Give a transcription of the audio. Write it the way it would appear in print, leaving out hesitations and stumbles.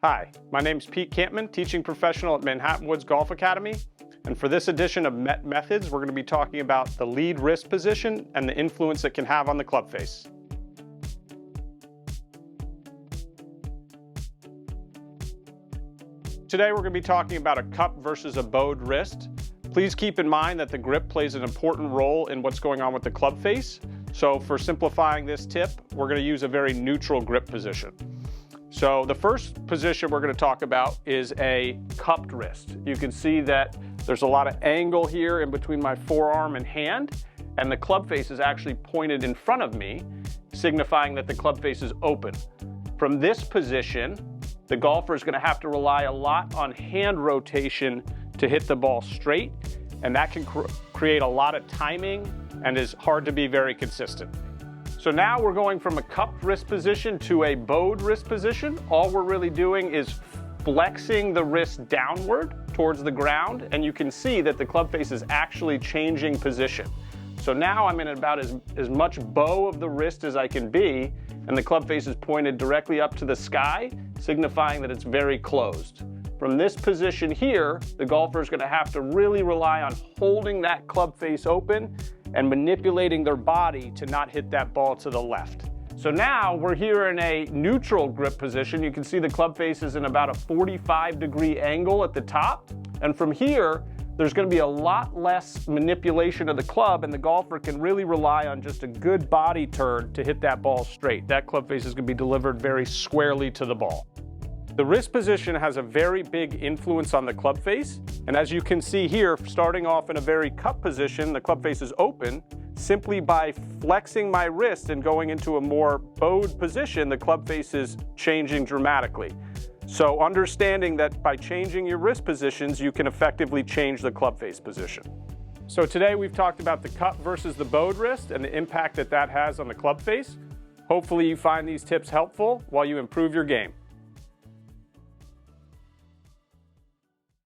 Hi, my name's Pete Kampmann, teaching professional at Manhattan Woods Golf Academy. And for this edition of Met Methods, we're going to be talking about the lead wrist position and the influence it can have on the club face. Today we're going to be talking about a cup versus a bowed wrist. Please keep in mind that the grip plays an important role in what's going on with the club face. So for simplifying this tip, we're going to use a very neutral grip position. So the first position we're going to talk about is a cupped wrist. You can see that there's a lot of angle here in between my forearm and hand, and the club face is actually pointed in front of me, signifying that the club face is open. From this position, the golfer is going to have to rely a lot on hand rotation to hit the ball straight, and that can create a lot of timing and is hard to be very consistent. So now we're going from a cupped wrist position to a bowed wrist position. All we're really doing is flexing the wrist downward towards the ground, and you can see that the club face is actually changing position. So now I'm in about as much bow of the wrist as I can be, and the club face is pointed directly up to the sky, signifying that it's very closed. From this position here, the golfer is going to have to really rely on holding that club face open and manipulating their body to not hit that ball to the left. So now we're here in a neutral grip position. You can see the club face is in about a 45-degree angle at the top. And from here, there's going to be a lot less manipulation of the club, and the golfer can really rely on just a good body turn to hit that ball straight. That club face is going to be delivered very squarely to the ball. The wrist position has a very big influence on the club face, and as you can see here, starting off in a very cup position, the club face is open. Simply by flexing my wrist and going into a more bowed position, the club face is changing dramatically. So understanding that by changing your wrist positions, you can effectively change the club face position. So today we've talked about the cup versus the bowed wrist and the impact that that has on the club face. Hopefully you find these tips helpful while you improve your game.